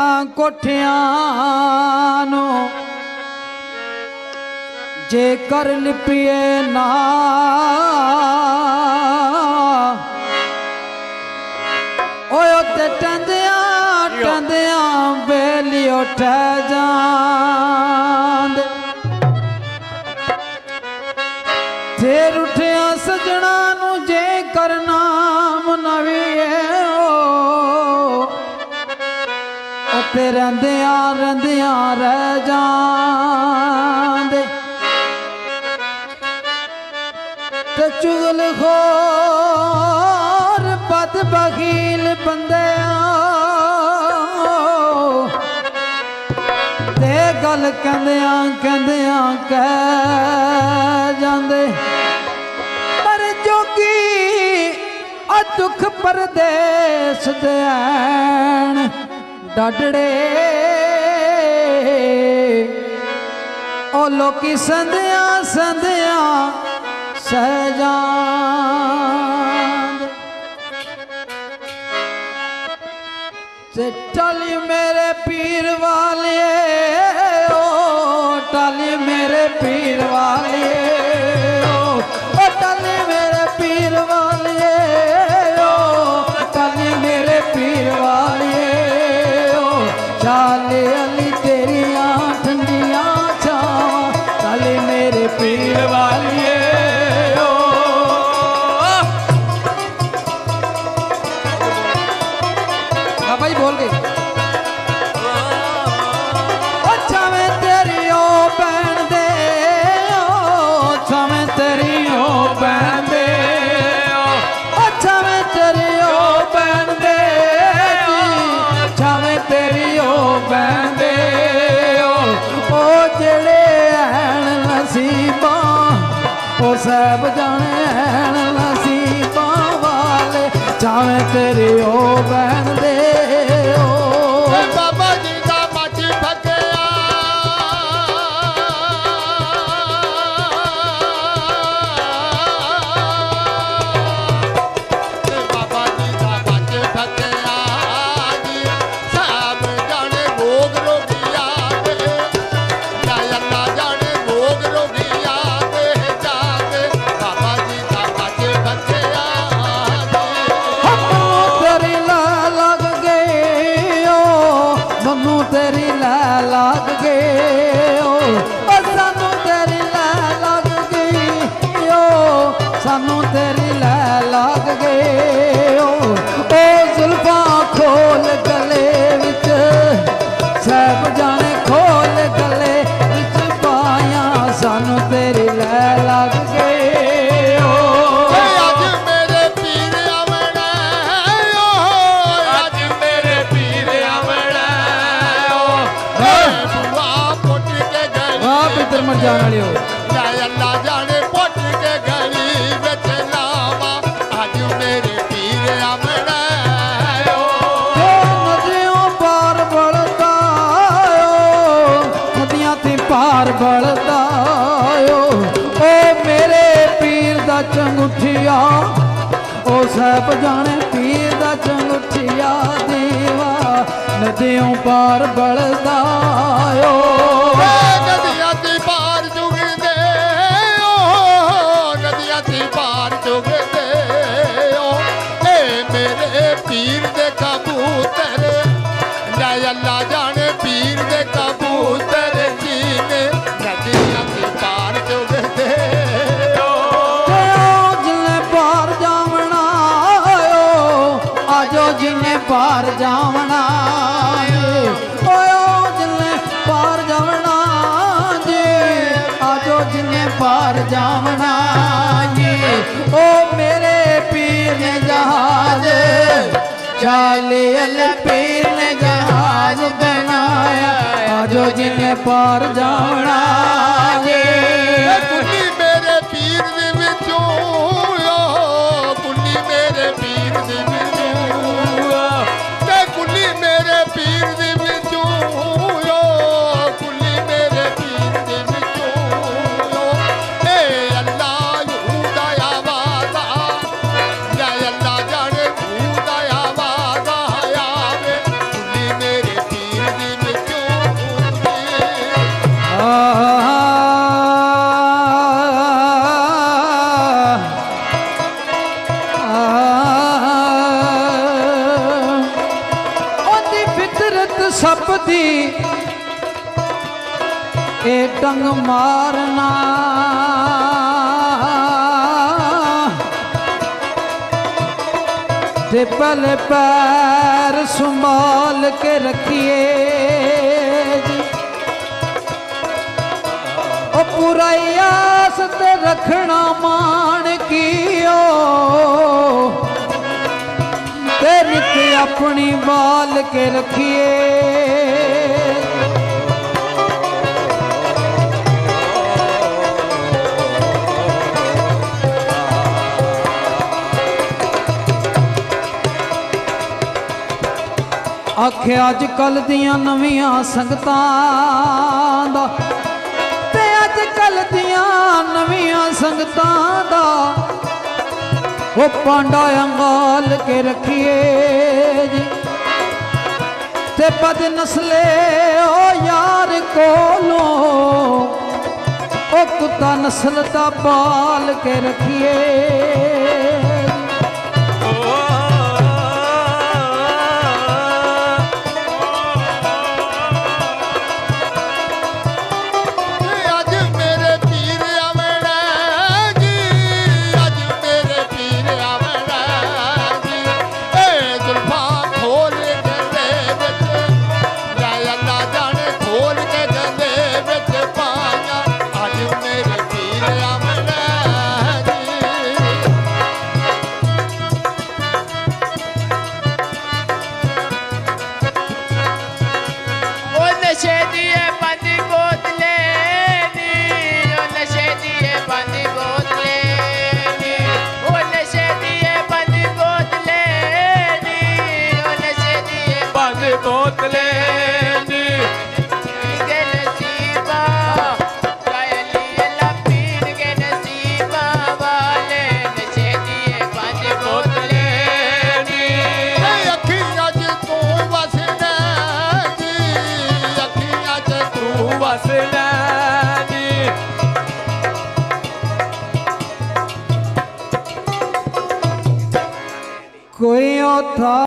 ਕੋਠਿਆਂ ਨੂੰ ਜੇ ਕਰ ਲਿਪੀਏ ਨਾ ਓਏ ਉੱਤੇ ਟੰਦਿਆਂ ਟੰਦਿਆਂ ਬੇਲੀ ਉੱਠ ਜਾਂਦੇ ਫੇਰ ਉੱਠਿਆ ਸਜਣਾ ਨੂੰ ਜੇ ਕਰਨਾ ਮਨਵੀਏ ਉੱਤੇ ਰਹਿੰਦਿਆਂ ਰਹਿੰਦਿਆਂ ਰਹਿ ਜਾਂਦੇ ਤੇ ਚੁਗਲਖੋਰ ਬਦ ਬਖੀਲ ਬੰਦਿਆਂ ਤੇ ਗੱਲ ਕਹਿੰਦਿਆਂ ਕਹਿੰਦਿਆਂ ਕਹਿ ਜਾਂਦੇ ਪਰ ਜੋਗੀ ਆ ਦੁੱਖ ਪਰਦੇਸ ਦੇ ਐਣ ਡਾਡੜੇ ਉਹ ਲੋਕੀ ਸੰਧਿਆਂ ਸੰਧਿਆਂ ਸਹਿ ਜਾਂਦੇ ਤੇ ਟਾਲੀ ਮੇਰੇ ਪੀਰ ਵਾਲਿਏ ਓ ਟਾਲੀ ਮੇਰੇ ਪੀਰ ਵਾਲਿਏ ਓ ਟਾਲੀ ਮੇਰੇ ਪੀਰ ਵਾਲਿਏ ਓ ਟਾਲੀ ਮੇਰੇ ਪੀਰ ਵਾਲਿਏ ਚਾਲੇ ਅਲੀ ਤੇਰੀਆਂ ਠੰਡੀਆਂ ਛਾਵਾਂ ਚਾਲੇ ਮੇਰੇ ਪੀਰ ਵਾਲੀਏ ਓ ਬਾਬਾ ਜੀ ਬੋਲ ਗਏ ਛਾਵੇਂ ਤੇਰੀ ਓ ਭੈਣ ਦੇ ਓ ਛਾਵੇਂ ਤੇਰੀ ਓ ਭੈਣ ਦੇ ਓ ਛਾਵੇਂ ਤੇਰੀ ਓ ਭੈਣ ਦੇ ਛਾਵੇਂ ਤੇਰੀ ਬੈਂਦੇ ਉਹ ਜਿਹੜੇ ਐਣ ਨਸੀਬਾਂ ਉਹ ਸਭ ਜਾਣੇ ਐਣ ਨਸੀਬਾਂ ਵਾਲੇ ਚਾਵੇਂ ਤੇਰੇ ਉਹ ਬੈਂਦੇ ਉਹ ਬਾਬਾ ਜੀ ਦਾ ਮੱਝ ਫੱਕਿਆ ਬਾਬਾ ਜੀ ਦਾ ਮੱਝ ਫੱਕਿਆ ਤੇਰੀ ਲੈ ਲੱਗ ਗਏ ਓ ਸਾਨੂੰ ਤੇਰੀ ਲੈ ਲੱਗ ਗਈ ਓ ਸਾਨੂੰ ਤੇਰੀ ਲੈ ਲੱਗ ਗਏ ਓ ਜ਼ੁਲਫਾਂ ਖੋਲ ਗਲੇ ਵਿੱਚ ਸਭ ਜਾਣੇ ਖੋਲ ਗਲੇ ਵਿੱਚ ਪਾਇਆ ਸਾਨੂੰ ਤੇਰੀ ਲੈ ਲੱਗ ਗਏ ਓ ਅੱਜ ਮੇਰੇ ਪੀਰ ਆਵਣਾ ਓ ਅੱਜ ਮੇਰੇ ਪੀਰ ਆਵਣਾ ਪਿੱਤਰ ਮਰ ਜਾਣ ਵਾਲਿਓ ਲੈ ਅੱਲਾ ਜਾਣੇ ਪੁੱਟ ਕੇ ਗਲੀ ਵਿੱਚ ਲਾਵਾ ਅੱਜ ਮੇਰੇ ਪੀਰ ਆਵਣਾ ਓ ਨਦੀਆਂ ਪਾਰ ਬਲਦਾ ਓ ਨਦੀਆਂ ਤੇ ਪਾਰ ਬਲਦਾ ਓ ਮੇਰੇ ਪੀਰ ਦਾ ਚੰਗੁੱਠੀਆ ਉਹ ਸਭ ਜਾਣੇ ਪੀਰ ਦਾ ਚੰਗੁੱਠੀਆ ਦੇਵਾ ਨਦੀਆਂ ਪਾਰ ਬਲਦਾ ਓ ਨਦੀਆਂ ਤੇ ਪਾਰ ਚੁਗਦੇ ਓ ਨਦੀਆਂ ਤੇ ਪਾਰ ਚੁਗਦੇ ਓ ਇਹ ਮੇਰੇ ਪੀਰ ਦੇ ਕਬੂਤਰ ਲੈ ਅੱਲਾ ਜਾਣੇ ਪੀਰ ਦੇ ਕਬੂਤਰ ਜੀਨੇ ਨਦੀਆਂ ਤੇ ਪਾਰ ਚੁਗਦੇ ਓ ਜਿਨੇ ਪਾਰ ਜਾਵਣਾ ਆਜੋ ਜਿਨੇ ਪਾਰ ਜਾਵਣਾ ਜਿਨੇ ਪਾਰ ਜਾਵਣਾ ਜੀ ਆਜੋ ਜਿਨੇ ਪਾਰ ਜਾਵਣਾ ਜੀ ਉਹ ਮੇਰੇ ਪੀਰ ਨੇ ਜਹਾਜ਼ ਚਾਲੇ ਅਲ ਪੀਰ ਨੇ ਜਹਾਜ਼ ਬਣਾਇਆ ਆਜੋ ਜਿਨੇ ਪਾਰ ਜਾਵਣਾ ਜੀ ਕੁੱਲੀ ਮੇਰੇ ਪੀਰ ਦੇ ਵਿੱਚੋਂ ਕੁੱਲੀ ਮੇਰੇ ਪੀਰ ਦੇ ਵਿੱਚੋਂ ਤੇ ਕੁੱਲੀ ਮੇਰੇ ਪੀਰ ਦੇ ਵਿੱਚੋਂ ਕੁੱਲੀ ਮੇਰੇ ਪੀਰ ਦੇ ਵਿੱਚੋਂ ਇਹ ਅੱਲਾ ਯਹੂਦਾ ਆਵਾਜ਼ਾ ਲੈ ਅੱਲਾ ਜਾਣੇ ਯਹੂਦਾ ਆਵਾਜ਼ਾ ਆਵੇ ਕੁੱਲੀ ਮੇਰੇ ਪੀਰ कुदरत सब दी ए डंग मारना ते पहले पैर संभाल के रखिए जी ओ पूरा आस ते रखना मान कियो ते नित अपनी बाल के रखिए आखे अज कल दियां नवियां संगतां दा ते अज कल दियां नवियां संगतां दा ओ पांडा अंगाल के रखिए जी ते बद नस्ले ओ यार कोलो ओ कुत्ता नस्ल दा बाल के रखिए कोई था